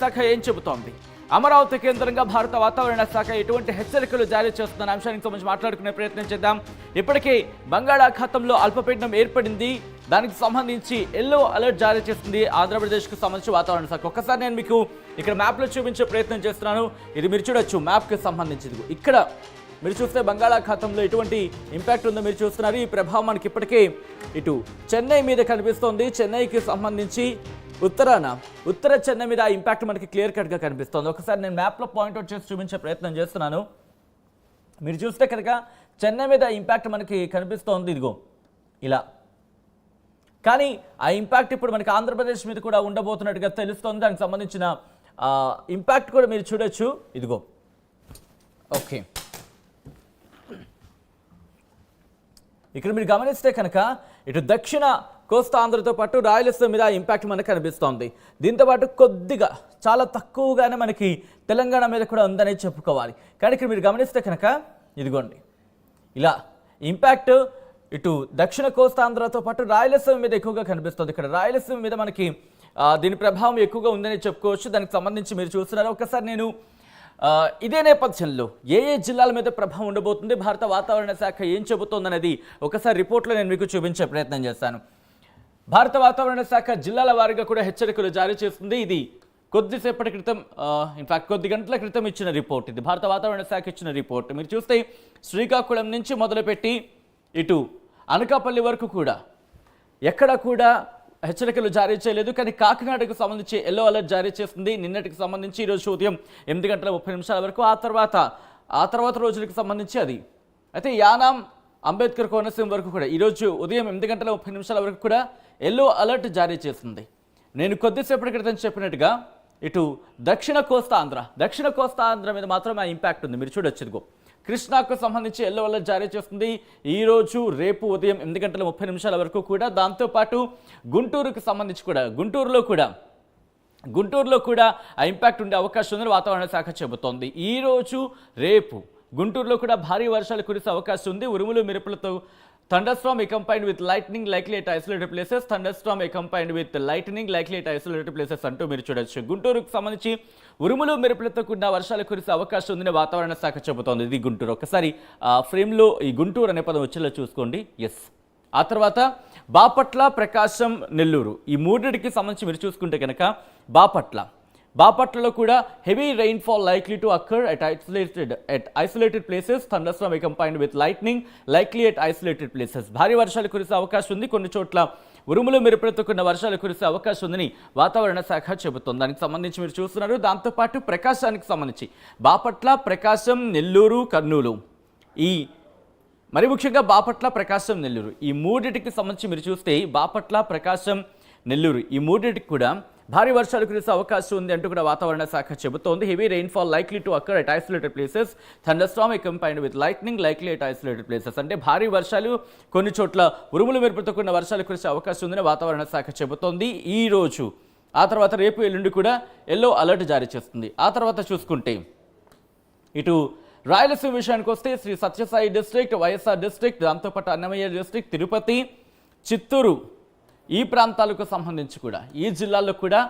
శాఖ ఏం చెబుతోంది? అమరావతి కేంద్రంగా భారత వాతావరణ శాఖ ఎటువంటి హెచ్చరికలు జారీ చేస్తున్న అంశానికి సంబంధించి మాట్లాడుకునే ప్రయత్నం చేద్దాం. ఇప్పటికే బంగాళాఖాతంలో అల్పపీడనం ఏర్పడింది. దానికి సంబంధించి ఎల్లో అలర్ట్ జారీ చేస్తుంది ఆంధ్రప్రదేశ్కు సంబంధించి వాతావరణ శాఖ. ఒక్కసారి నేను మీకు ఇక్కడ మ్యాప్లో చూపించే ప్రయత్నం చేస్తున్నాను. ఇది మీరు చూడొచ్చు, మ్యాప్కి సంబంధించింది. ఇక్కడ మీరు చూస్తే బంగాళాఖాతంలో ఎటువంటి ఇంపాక్ట్ ఉందో మీరు చూస్తున్నారు. ఈ ప్రభావం మనకి ఇప్పటికే ఇటు చెన్నై మీద కనిపిస్తోంది. చెన్నైకి సంబంధించి ఉత్తర చెన్నై మీద ఆ ఇంపాక్ట్ మనకి క్లియర్ కట్గా కనిపిస్తుంది. ఒకసారి నేను మ్యాప్లో పాయింట్అవుట్ చేసి చూపించే ప్రయత్నం చేస్తున్నాను. మీరు చూస్తే కనుక చెన్నై మీద ఇంపాక్ట్ మనకి కనిపిస్తోంది, ఇదిగో ఇలా. కానీ ఆ ఇంపాక్ట్ ఇప్పుడు మనకి ఆంధ్రప్రదేశ్ మీద కూడా ఉండబోతున్నట్టుగా తెలుస్తోంది. దానికి సంబంధించిన ఇంపాక్ట్ కూడా మీరు చూడొచ్చు, ఇదిగో. ఓకే, ఇక్కడ మీరు గమనిస్తే కనుక ఇటు దక్షిణ కోస్తా ఆంధ్రతో పాటు రాయలసీమ మీద ఇంపాక్ట్ మనకు కనిపిస్తోంది. దీంతోపాటు కొద్దిగా చాలా తక్కువగానే మనకి తెలంగాణ మీద కూడా ఉందని చెప్పుకోవాలి. కానీ ఇక్కడ మీరు గమనిస్తే కనుక ఇదిగోండి ఇలా ఇంపాక్ట్ ఇటు దక్షిణ కోస్తా ఆంధ్రతో పాటు రాయలసీమ మీద ఎక్కువగా కనిపిస్తుంది. ఇక్కడ రాయలసీమ మీద మనకి దీని ప్రభావం ఎక్కువగా ఉందని చెప్పుకోవచ్చు. దానికి సంబంధించి మీరు చూస్తున్నారు. ఒకసారి నేను ఇదే నేపథ్యంలో ఏ జిల్లాల మీద ప్రభావం ఉండబోతుంది, భారత వాతావరణ శాఖ ఏం చెబుతోందనేది ఒకసారి రిపోర్ట్లో నేను మీకు చూపించే ప్రయత్నం చేస్తాను. భారత వాతావరణ శాఖ జిల్లాల వారీగా కూడా హెచ్చరికలు జారీ చేస్తుంది. ఇది కొద్దిసేపటి క్రితం, ఇన్ఫాక్ట్ కొద్ది గంటల క్రితం ఇచ్చిన రిపోర్ట్. ఇది భారత వాతావరణ శాఖ ఇచ్చిన రిపోర్ట్. మీరు చూస్తే శ్రీకాకుళం నుంచి మొదలుపెట్టి ఇటు అనకాపల్లి వరకు కూడా ఎక్కడ కూడా హెచ్చరికలు జారీ చేయలేదు. కానీ కాకినాడకు సంబంధించి ఎల్లో అలర్ట్ జారీ చేస్తుంది. నిన్నటికి సంబంధించి ఈరోజు ఉదయం 8:30 వరకు, ఆ తర్వాత రోజులకు సంబంధించి అది అయితే యానాం అంబేద్కర్ కోనసీమ వరకు కూడా ఈరోజు ఉదయం 8:30 వరకు కూడా ఎల్లో అలర్ట్ జారీ చేస్తుంది. నేను కొద్దిసేపటి క్రితం చెప్పినట్టుగా ఇటు దక్షిణ కోస్తా ఆంధ్ర మీద మాత్రం ఆ ఇంపాక్ట్ ఉంది. మీరు చూడొచ్చు, ఇదిగో కృష్ణాకు సంబంధించి ఎల్లో అలర్ట్ జారీ చేస్తుంది ఈరోజు రేపు ఉదయం 8:30 వరకు కూడా. దాంతోపాటు గుంటూరుకు సంబంధించి కూడా గుంటూరులో కూడా ఆ ఇంపాక్ట్ ఉండే అవకాశం ఉందని వాతావరణ శాఖ చెబుతోంది. ఈరోజు రేపు గుంటూరులో కూడా భారీ వర్షాలు కురిసే అవకాశం ఉంది. ఉరుములు మెరుపులతో thunderstorm accompanied with lightning likely at isolated places, thunderstorm accompanied with lightning likely at isolated places అంటూ మీరు చూడొచ్చు. గుంటూరుకు సంబంధించి ఉరుములు మెరుపులతో కూడిన వర్షాలు కురిసే అవకాశం ఉందని వాతావరణ శాఖ చెబుతోంది. ఇది గుంటూరు. ఒకసారి ఫ్రేమ్లో ఈ గుంటూరు అనే పదం వచ్చేలా చూసుకోండి. ఎస్. ఆ తర్వాత బాపట్ల, ప్రకాశం, నెల్లూరు, ఈ మూడింటికి సంబంధించి మీరు చూసుకుంటే కనుక బాపట్లలో కూడా heavy rainfall likely to occur at isolated places, thunderstorm accompanied with lightning likely at isolated places. భారీ వర్షాలు కురిసే అవకాశం ఉంది. కొన్ని చోట్ల ఉరుములు మెరుపులతో కూడిన వర్షాలు కురిసే అవకాశం ఉందని వాతావరణ శాఖ చెబుతోంది. దానికి సంబంధించి మీరు చూస్తున్నారు. దాంతోపాటు ప్రకాశానికి సంబంధించి బాపట్ల, ప్రకాశం, నెల్లూరు, కర్నూలు, మరి ముఖ్యంగా బాపట్ల, ప్రకాశం, నెల్లూరు, ఈ మూడింటికి సంబంధించి మీరు చూస్తే బాపట్ల, ప్రకాశం, నెల్లూరు, ఈ మూడింటికి కూడా భారీ వర్షాలు కురిసే అవకాశం ఉంది అంటూ కూడా వాతావరణ శాఖ చెబుతోంది. Heavy rainfall likely to occur at isolated places, thunderstorm accompanied with lightning likely at isolated places. అంటే భారీ వర్షాలు, కొన్ని చోట్ల ఉరుములు మెరుపులతో కూడిన వర్షాలు కురిసే అవకాశం ఉందని వాతావరణ శాఖ చెబుతోంది. ఈ రోజు, ఆ తర్వాత రేపు, ఎల్లుండి కూడా ఎల్లో అలర్ట్ జారీ చేస్తుంది. ఆ తర్వాత చూసుకుంటే ఇటు రాయలసీమ విషయానికి వస్తే శ్రీ సత్యసాయి డిస్ట్రిక్ట్, వైఎస్ఆర్ డిస్ట్రిక్ట్, దాంతోపాటు అన్నమయ్య డిస్ట్రిక్ట్, తిరుపతి, చిత్తూరు, ఈ ప్రాంతాలకు సంబంధించి కూడా ఈ జిల్లాల్లో కూడా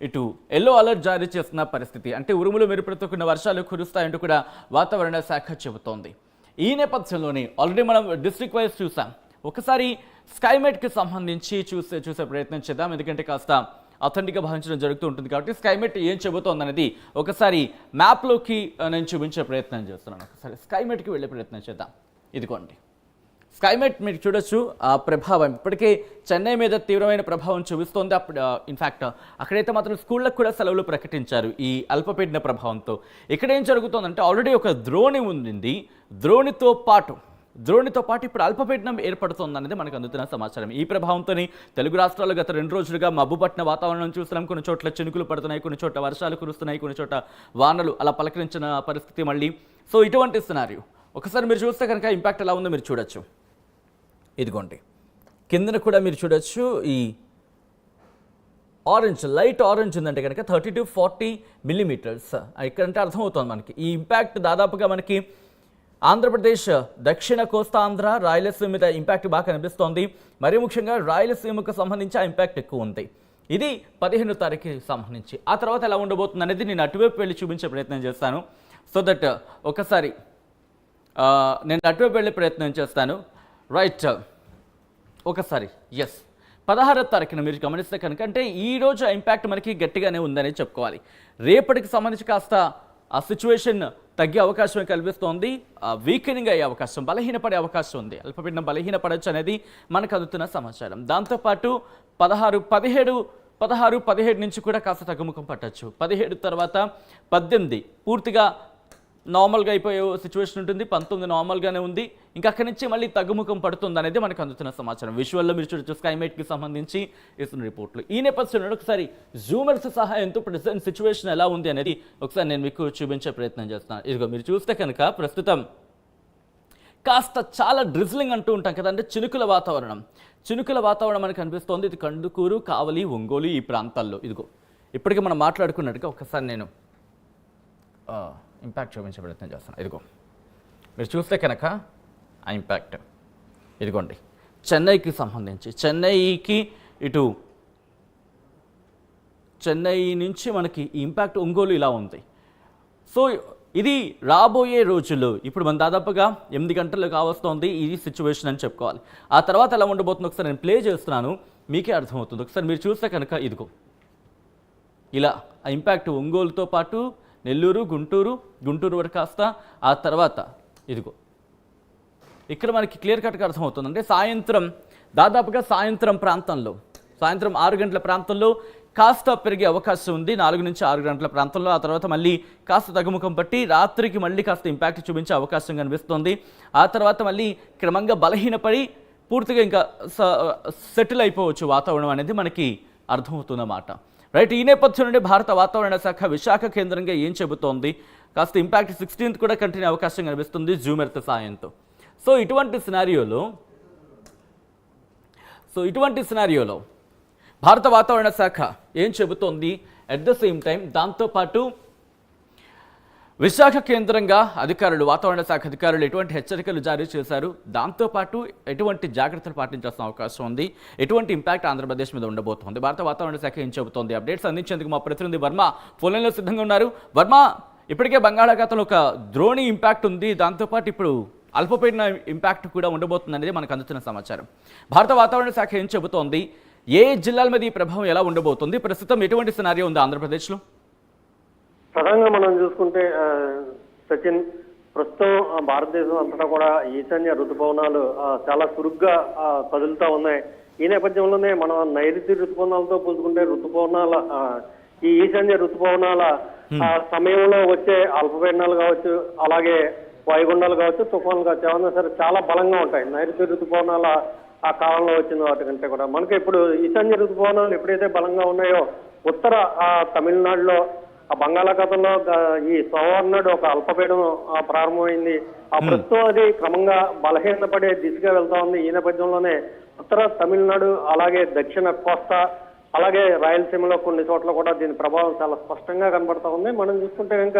ఇటు ఎల్లో అలర్ట్ జారీ చేస్తున్న పరిస్థితి. అంటే ఉరుములు మెరుపులతో కూడిన వర్షాలు కురుస్తాయంటూ కూడా వాతావరణ శాఖ చెబుతోంది. ఈ నేపథ్యంలోనే ఆల్రెడీ మనం డిస్ట్రిక్ట్ వైజ్ చూసాం. ఒకసారి స్కైమెట్కి సంబంధించి చూసే ప్రయత్నం చేద్దాం. ఎందుకంటే కాస్త అథెంటిక్గా భావించడం జరుగుతూ ఉంటుంది కాబట్టి స్కైమెట్ ఏం చెబుతోంది అనేది ఒకసారి మ్యాప్లోకి నేను చూపించే ప్రయత్నం చేస్తున్నాను. ఒకసారి స్కైమెట్కి వెళ్ళే ప్రయత్నం చేద్దాం. ఇదిగోండి స్కైమెట్, మీరు చూడొచ్చు ఆ ప్రభావం ఇప్పటికే చెన్నై మీద తీవ్రమైన ప్రభావం చూపిస్తోంది. ఇన్ఫ్యాక్ట్ అక్కడైతే మాత్రం స్కూళ్ళకు కూడా సెలవులు ప్రకటించారు ఈ అల్పపీడన ప్రభావంతో. ఇక్కడ ఏం జరుగుతోందంటే ఆల్రెడీ ఒక ద్రోణి ఉంది. ద్రోణితో పాటు ఇప్పుడు అల్పపీడనం ఏర్పడుతోంది అనేది మనకు అందుతున్న సమాచారం. ఈ ప్రభావంతో తెలుగు రాష్ట్రాల్లో గత 2 రోజులుగా మబ్బుపట్టిన వాతావరణం చూస్తున్నాం. కొన్ని చోట్ల చినుకులు పడుతున్నాయి, కొన్ని చోట్ల వర్షాలు కురుస్తున్నాయి, కొన్ని చోట్ల వానలు అలా పలకరించిన పరిస్థితి మళ్ళీ. సో ఇటువంటి సినారియో ఒకసారి మీరు చూస్తే కనుక ఇంపాక్ట్ ఎలా ఉందో మీరు చూడొచ్చు. ఇదిగోండి కిందన కూడా మీరు చూడొచ్చు. ఈ లైట్ ఆరెంజ్ ఉందంటే కనుక 30 to 40 మిల్లీమీటర్స్ ఇక్కడంటే అర్థమవుతుంది మనకి. ఈ ఇంపాక్ట్ దాదాపుగా మనకి ఆంధ్రప్రదేశ్, దక్షిణ కోస్తా ఆంధ్ర, రాయలసీమ మీద ఇంపాక్ట్ బాగా కనిపిస్తోంది. మరీ ముఖ్యంగా రాయలసీమకు సంబంధించి ఆ ఇంపాక్ట్ ఎక్కువ ఉంది. ఇది 15వ తారీఖుకి సంబంధించి. ఆ తర్వాత ఎలా ఉండబోతుంది అనేది నేను అటువైపు వెళ్ళి చూపించే ప్రయత్నం చేస్తాను. సో దట్ ఒకసారి నేను అటువైపు వెళ్ళే ప్రయత్నం చేస్తాను. రైట్, ఒకసారి 16వ తారీఖున మీరు గమనిస్తే కనుక అంటే ఈరోజు ఇంపాక్ట్ మనకి గట్టిగానే ఉందని చెప్పుకోవాలి. రేపటికి సంబంధించి కాస్త ఆ సిచ్యువేషన్ తగ్గే అవకాశం కల్పిస్తోంది. వీకెనింగ్ అయ్యే అవకాశం, బలహీనపడే అవకాశం ఉంది. అల్పపీడనం బలహీనపడవచ్చు అనేది మనకు అందుతున్న సమాచారం. దాంతోపాటు 16 నుంచి కూడా కాస్త తగ్గుముఖం పట్టచ్చు. 17 తర్వాత 18 పూర్తిగా నార్మల్గా అయిపోయే సిచ్యువేషన్ ఉంటుంది. 19 నార్మల్గానే ఉంది. ఇంకా అక్కడి నుంచి మళ్ళీ తగ్గుముఖం పడుతుంది అనేది మనకు అందుతున్న సమాచారం. విజువల్లో మీరు చూడొచ్చు స్కైమేట్కి సంబంధించి ఇస్తున్న రిపోర్ట్లు. ఈ నేపథ్యంలో ఒకసారి జూమర్స్ సహాయంతో ప్రెసెంట్ సిచ్యువేషన్ ఎలా ఉంది అనేది ఒకసారి నేను మీకు చూపించే ప్రయత్నం చేస్తాను. ఇదిగో మీరు చూస్తే కనుక ప్రస్తుతం కాస్త చాలా డ్రిజ్లింగ్ అంటూ ఉంటాం కదా, అంటే చినుకుల వాతావరణం మనకు అనిపిస్తోంది. ఇది కందుకూరు, కావలి, ఒంగోలు ఈ ప్రాంతాల్లో. ఇదిగో ఇప్పటికీ మనం మాట్లాడుకున్నట్టుగా ఒకసారి నేను ఇంపాక్ట్ చూపించే ప్రయత్నం చేస్తాను. ఇదిగో మీరు చూస్తే కనుక ఆ ఇంపాక్ట్ ఇదిగోండి చెన్నైకి సంబంధించి. చెన్నై నుంచి మనకి ఈ ఇంపాక్ట్ ఒంగోలు ఇలా ఉంది. సో ఇది రాబోయే రోజుల్లో ఇప్పుడు మనం దాదాపుగా 8 గంటలు కావస్తోంది ఈ సిచ్యువేషన్ అని చెప్పుకోవాలి. ఆ తర్వాత ఎలా ఉండబోతుంది ఒకసారి నేను ప్లే చేస్తున్నాను, మీకే అర్థమవుతుంది. ఒకసారి మీరు చూస్తే కనుక ఇదిగో ఇలా ఆ ఇంపాక్ట్ ఒంగోలుతో పాటు నెల్లూరు, గుంటూరు వరకు కాస్త ఆ తర్వాత ఇదిగో ఇక్కడ మనకి క్లియర్ కట్గా అర్థమవుతుంది. అంటే దాదాపుగా సాయంత్రం 6 గంటల ప్రాంతంలో కాస్త పెరిగే అవకాశం ఉంది. 4 నుంచి 6 గంటల ప్రాంతంలో. ఆ తర్వాత మళ్ళీ కాస్త తగ్గుముఖం పట్టి రాత్రికి మళ్ళీ కాస్త ఇంపాక్ట్ చూపించే అవకాశం కనిపిస్తుంది. ఆ తర్వాత మళ్ళీ క్రమంగా బలహీనపడి పూర్తిగా ఇంకా సెటిల్ అయిపోవచ్చు వాతావరణం అనేది మనకి అర్థమవుతుందన్నమాట. రైట్, ఈ నేపథ్యం నుండి భారత వాతావరణ శాఖ విశాఖ కేంద్రంగా ఏం చెబుతోంది, కాస్త ఇంపాక్ట్ 16th కూడా కంటిన్యూ అవకాశం కనిపిస్తుంది జూమ్ ఎర్త్ సాయంతో. సో ఇటువంటి సినారియోలో భారత వాతావరణ శాఖ ఏం చెబుతోంది, అట్ ద సేమ్ టైం దాంతోపాటు విశాఖ కేంద్రంగా వాతావరణ శాఖ అధికారులు ఎటువంటి హెచ్చరికలు జారీ చేశారు, దాంతోపాటు ఎటువంటి జాగ్రత్తలు పాటించాల్సిన అవకాశం ఉంది, ఎటువంటి ఇంపాక్ట్ ఆంధ్రప్రదేశ్ మీద ఉండబోతోంది, భారత వాతావరణ శాఖ ఏం చెబుతోంది, అప్డేట్స్ అందించేందుకు మా ప్రతినిధి వర్మ ఫోన్ లైన్లో సిద్ధంగా ఉన్నారు. వర్మ, ఇప్పటికే బంగాళాఖాతంలో ఒక ద్రోణి ఇంపాక్ట్ ఉంది, దాంతోపాటు ఇప్పుడు అల్పపీడన ఇంపాక్ట్ కూడా ఉండబోతుంది అనేది మనకు అందుతున్న సమాచారం. భారత వాతావరణ శాఖ ఏం చెబుతోంది, ఏ జిల్లాల మీద ఈ ప్రభావం ఎలా ఉండబోతుంది, ప్రస్తుతం ఎటువంటి సినారియో ఉంది ఆంధ్రప్రదేశ్లో? ప్రధానంగా మనం చూసుకుంటే సచిన్, ప్రస్తుతం భారతదేశం అంతటా కూడా ఈశాన్య ఋతుపవనాలు చాలా చురుగ్గా కదులుతా ఉన్నాయి. ఈ నేపథ్యంలోనే మనం నైరుతి ఋతుపవనాలతో పోల్చుకుంటే ఈ ఈశాన్య ఋతుపవనాల సమయంలో వచ్చే అల్పపీడనాలు కావచ్చు, అలాగే వాయుగుండాలు కావచ్చు, తుఫాన్లు కావచ్చు, ఏమన్నా సరే చాలా బలంగా ఉంటాయి. నైరుతి ఋతుపవనాల ఆ కాలంలో వచ్చిన వాటికంటే కూడా మనకి ఇప్పుడు ఈశాన్య ఋతుపవనాలు ఎప్పుడైతే బలంగా ఉన్నాయో ఉత్తర తమిళనాడులో బంగాళాఖాతంలో ఈ సోమవారం నాడు ఒక అల్పపీడనం ప్రారంభమైంది. ప్రస్తుతం అది క్రమంగా బలహీనపడే దిశగా వెళ్తా ఉంది. ఈ నేపథ్యంలోనే ఉత్తర తమిళనాడు, అలాగే దక్షిణ కోస్తా, అలాగే రాయలసీమలో కొన్ని చోట్ల కూడా దీని ప్రభావం చాలా స్పష్టంగా కనబడతా ఉంది. మనం చూసుకుంటే కనుక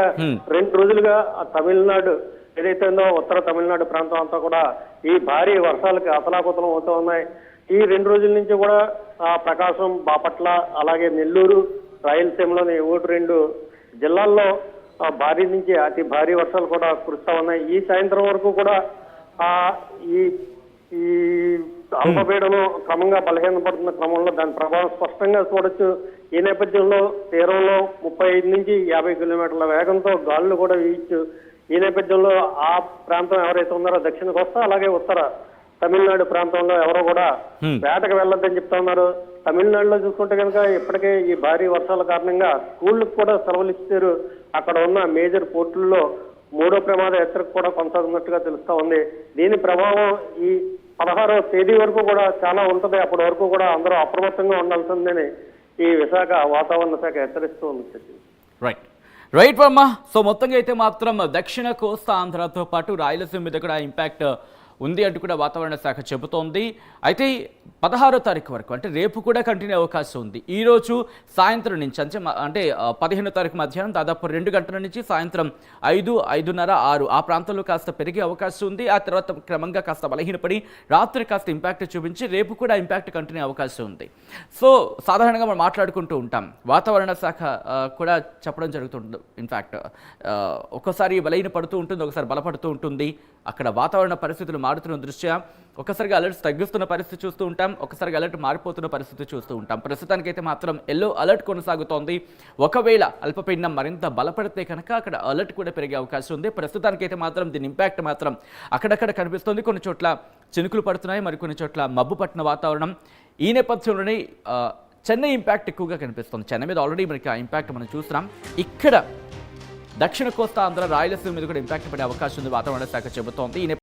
2 రోజులుగా తమిళనాడు ఏదైతే ఉందో ఉత్తర తమిళనాడు ప్రాంతం అంతా కూడా ఈ భారీ వర్షాలకి అతలాకుతలం అవుతూ ఉన్నాయి. ఈ 2 రోజుల నుంచి కూడా ప్రకాశం, బాపట్ల, అలాగే నెల్లూరు, రాయలసీమలోని 1-2 జిల్లాల్లో భారీ నుంచి అతి భారీ వర్షాలు కూడా కురుస్తా ఉన్నాయి. ఈ సాయంత్రం వరకు కూడా ఈ అల్పపీడనం క్రమంగా బలహీనపడుతున్న క్రమంలో దాని ప్రభావం స్పష్టంగా చూడొచ్చు. ఈ నేపథ్యంలో తీరంలో 35 నుంచి 50 కిలోమీటర్ల వేగంతో గాలులు కూడా వీయచ్చు. ఈ నేపథ్యంలో ఆ ప్రాంతం ఎవరైతే ఉన్నారో దక్షిణ కోస్తా, అలాగే ఉత్తర తమిళనాడు ప్రాంతంలో ఎవరో కూడా వేటకు వెళ్ళొద్దని చెప్తా ఉన్నారు. తమిళనాడులో చూసుకుంటే కనుక ఇప్పటికే ఈ భారీ వర్షాల కారణంగా స్కూళ్ళకు కూడా సెలవులు ఇచ్చారు. అక్కడ ఉన్న మేజర్ పోర్టుల్లో 3వ ప్రమాద హెచ్చరిక కూడా కొనసాగుతున్నట్టుగా తెలుస్తా ఉంది. దీని ప్రభావం ఈ 16వ తేదీ వరకు కూడా చాలా ఉంటుంది. అప్పటి వరకు కూడా అందరూ అప్రమత్తంగా ఉండాల్సిందని ఈ విశాఖ వాతావరణ శాఖ హెచ్చరిస్తూ ఉంది. రైట్ వర్మ. సో మొత్తంగా అయితే మాత్రం దక్షిణ కోస్తా ఆంధ్రతో పాటు రాయలసీమ మీద కూడా ఇంపాక్ట్ ఉంది అంటూ కూడా వాతావరణ శాఖ చెబుతోంది. అయితే 16వ తారీఖు వరకు అంటే రేపు కూడా కంటిన్యూ అవకాశం ఉంది. ఈ రోజు సాయంత్రం నుంచి అంటే 15వ తారీఖు మధ్యాహ్నం దాదాపు 2 గంటల నుంచి సాయంత్రం 5, 5:30, 6 ఆ ప్రాంతంలో కాస్త పెరిగే అవకాశం ఉంది. ఆ తర్వాత క్రమంగా కాస్త బలహీనపడి రాత్రి కాస్త ఇంపాక్ట్ చూపించి రేపు కూడా ఇంపాక్ట్ కంటిన్యూ అవకాశం ఉంది. సో సాధారణంగా మనం మాట్లాడుకుంటూ ఉంటాం, వాతావరణ శాఖ కూడా చెప్పడం జరుగుతుంది. ఇన్ఫ్యాక్ట్ ఒక్కోసారి బలహీన పడుతూ ఉంటుంది, ఒకసారి బలపడుతూ ఉంటుంది. అక్కడ వాతావరణ పరిస్థితులు మారుతున్న దృష్ట్యా ఒకసారిగా అలర్ట్స్ తగ్గిస్తున్న పరిస్థితి చూస్తూ ఉంటాం, ఒకసారిగా అలర్ట్ మారిపోతున్న పరిస్థితి చూస్తూ ఉంటాం. ప్రస్తుతానికైతే మాత్రం ఎల్లో అలర్ట్ కొనసాగుతోంది. ఒకవేళ అల్పపీడనం మరింత బలపడితే కనుక అక్కడ అలర్ట్ కూడా పెరిగే అవకాశం ఉంది. ప్రస్తుతానికైతే మాత్రం దీని ఇంపాక్ట్ మాత్రం అక్కడక్కడ కనిపిస్తుంది. కొన్ని చోట్ల చినుకులు పడుతున్నాయి, మరికొన్ని చోట్ల మబ్బు పట్టిన వాతావరణం. ఈ నేపథ్యంలోనే చెన్నై ఇంపాక్ట్ ఎక్కువగా కనిపిస్తుంది. చెన్నై మీద ఆల్రెడీ మనకి ఆ ఇంపాక్ట్ మనం చూస్తున్నాం. ఇక్కడ దక్షిణ కోస్తా ఆంధ్ర రాయలసీమ మీద కూడా ఇంపాక్ట్ పడే అవకాశం ఉంది వాతావరణ శాఖ చెబుతోంది.